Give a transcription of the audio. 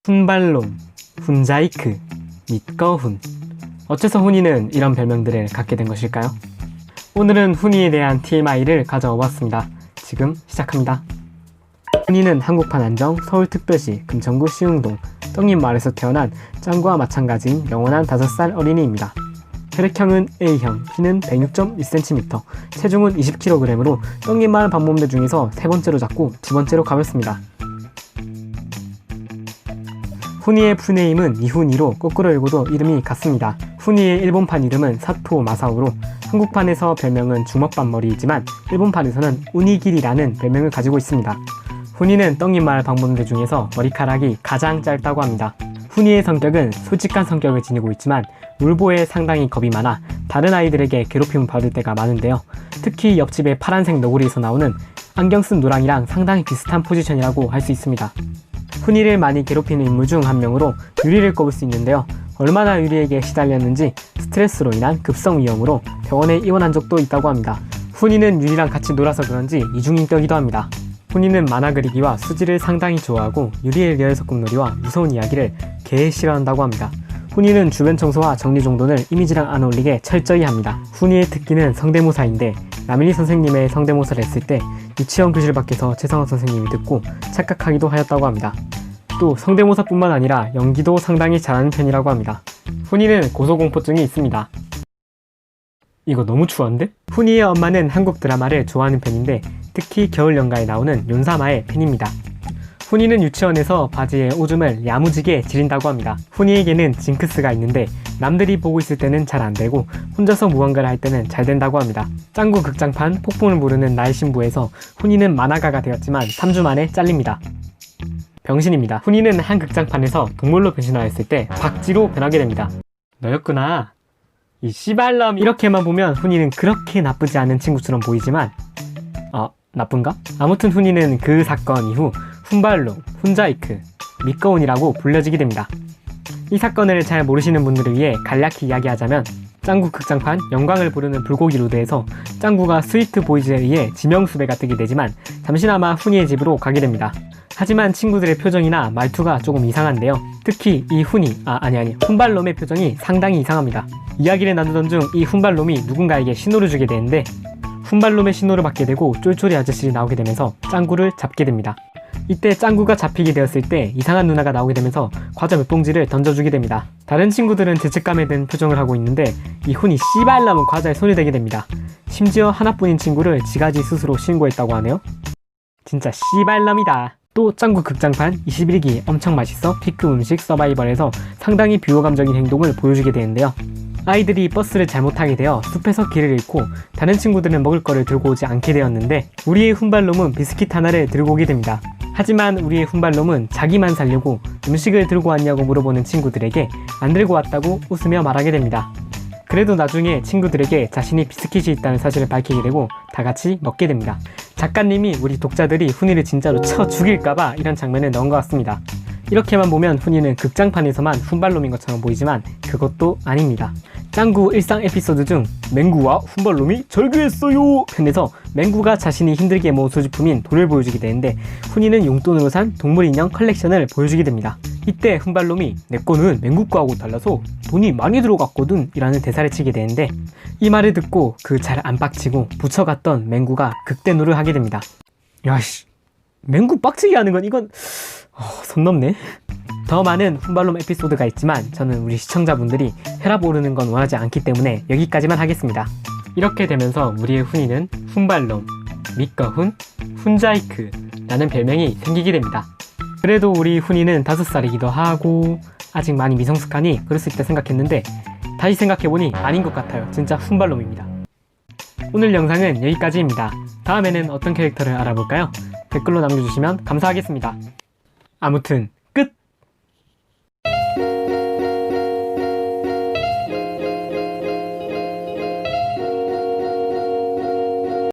훈발롬, 훈자이크, 밑거훈. 어째서 훈이는 이런 별명들을 갖게 된 것일까요? 오늘은 훈이에 대한 TMI를 가져와 봤습니다. 지금 시작합니다. 훈이는 한국판 안정 서울특별시 금천구 시흥동 떡잎마을에서 태어난 짱구와 마찬가지인 영원한 5살 어린이입니다. 혈액형은 A형, 키는 106.1cm, 체중은 20kg으로 떡잎마을 방문대 중에서 세 번째로 작고 두 번째로 가볍습니다. 훈이의 풀네임은 이훈이로 거꾸로 읽어도 이름이 같습니다. 훈이의 일본판 이름은 사토 마사오로 한국판에서 별명은 주먹밥머리이지만 일본판에서는 우니길이라는 별명을 가지고 있습니다. 훈이는 떡잎마을 방문대 중에서 머리카락이 가장 짧다고 합니다. 훈이의 성격은 솔직한 성격을 지니고 있지만 놀보에 상당히 겁이 많아 다른 아이들에게 괴롭힘을 받을 때가 많은데요. 특히 옆집의 파란색 너구리에서 나오는 안경 쓴 노랑이랑 상당히 비슷한 포지션이라고 할 수 있습니다. 훈이를 많이 괴롭히는 인물 중 한 명으로 유리를 꼽을 수 있는데요. 얼마나 유리에게 시달렸는지 스트레스로 인한 급성 위염으로 병원에 입원한 적도 있다고 합니다. 훈이는 유리랑 같이 놀아서 그런지 이중인격이기도 합니다. 훈이는 만화 그리기와 수지를 상당히 좋아하고 유리의 리얼석궁놀이와 무서운 이야기를 개 싫어한다고 합니다. 훈이는 주변 청소와 정리정돈을 이미지랑 안 어울리게 철저히 합니다. 훈이의 특기는 성대모사인데 남일이 선생님의 성대모사를 했을 때 유치원 교실 밖에서 최성원 선생님이 듣고 착각하기도 하였다고 합니다. 또 성대모사뿐만 아니라 연기도 상당히 잘하는 편이라고 합니다. 훈이는 고소공포증이 있습니다. 이거 너무 추한데? 훈이의 엄마는 한국 드라마를 좋아하는 편인데 특히 겨울 연가에 나오는 윤사마의 팬입니다. 훈이는 유치원에서 바지에 오줌을 야무지게 지린다고 합니다. 훈이에게는 징크스가 있는데 남들이 보고 있을 때는 잘 안되고 혼자서 무언가를 할 때는 잘 된다고 합니다. 짱구 극장판 폭풍을 부르는 나의 신부에서 훈이는 만화가가 되었지만 3주 만에 잘립니다. 병신입니다. 훈이는 한 극장판에서 동물로 변신하였을 때 박쥐로 변하게 됩니다. 너였구나. 이 씨발놈. 이렇게만 보면 훈이는 그렇게 나쁘지 않은 친구처럼 보이지만 나쁜가? 아무튼 훈이는 그 사건 이후 훈발롬, 훈자이크, 밑거운이라고 불려지게 됩니다. 이 사건을 잘 모르시는 분들을 위해 간략히 이야기하자면 짱구 극장판 영광을 부르는 불고기 로드에서 짱구가 스위트 보이즈에 의해 지명수배가 뜨게 되지만 잠시나마 훈이의 집으로 가게 됩니다. 하지만 친구들의 표정이나 말투가 조금 이상한데요. 특히 이 훈발롬의 표정이 상당히 이상합니다. 이야기를 나누던 중 이 훈발롬이 누군가에게 신호를 주게 되는데 훈발롬의 신호를 받게 되고 쫄쫄이 아저씨를 나오게 되면서 짱구를 잡게 됩니다. 이때 짱구가 잡히게 되었을 때 이상한 누나가 나오게 되면서 과자 몇 봉지를 던져주게 됩니다. 다른 친구들은 죄책감에 든 표정을 하고 있는데 이 훈이 씨발놈은 과자에 손이 대게 됩니다. 심지어 하나뿐인 친구를 지가지 스스로 신고했다고 하네요. 진짜 씨발놈이다. 또 짱구 극장판 21기 엄청 맛있어 B급 음식 서바이벌에서 상당히 비호감적인 행동을 보여주게 되는데요. 아이들이 버스를 잘못 타게 되어 숲에서 길을 잃고 다른 친구들은 먹을 거를 들고 오지 않게 되었는데 우리의 훈발놈은 비스킷 하나를 들고 오게 됩니다. 하지만 우리의 훈발놈은 자기만 살려고 음식을 들고 왔냐고 물어보는 친구들에게 안 들고 왔다고 웃으며 말하게 됩니다. 그래도 나중에 친구들에게 자신이 비스킷이 있다는 사실을 밝히게 되고 다 같이 먹게 됩니다. 작가님이 우리 독자들이 훈이를 진짜로 쳐 죽일까봐 이런 장면을 넣은 것 같습니다. 이렇게만 보면 훈이는 극장판에서만 훈발놈인 것처럼 보이지만 그것도 아닙니다. 짱구 일상 에피소드 중 맹구와 훈발놈이 절규했어요 편에서 맹구가 자신이 힘들게 모은 소지품인 돈을 보여주게 되는데 훈이는 용돈으로 산 동물 인형 컬렉션을 보여주게 됩니다. 이때 훈발놈이 내 거는 맹구 거하고 달라서 돈이 많이 들어갔거든 이라는 대사를 치게 되는데 이 말을 듣고 그 잘 안 빡치고 붙여갔던 맹구가 극대노를 하게 됩니다. 야씨, 맹구 빡치게 하는 건 이건 선 넘네. 더 많은 훈발롬 에피소드가 있지만 저는 우리 시청자분들이 혈압 오르는 건 원하지 않기 때문에 여기까지만 하겠습니다. 이렇게 되면서 우리의 훈이는 훈발롬, 밑거훈, 훈자이크 라는 별명이 생기게 됩니다. 그래도 우리 훈이는 5살이기도 하고 아직 많이 미성숙하니 그럴 수 있다 생각했는데 다시 생각해보니 아닌 것 같아요. 진짜 훈발롬입니다. 오늘 영상은 여기까지입니다. 다음에는 어떤 캐릭터를 알아볼까요? 댓글로 남겨주시면 감사하겠습니다. 아무튼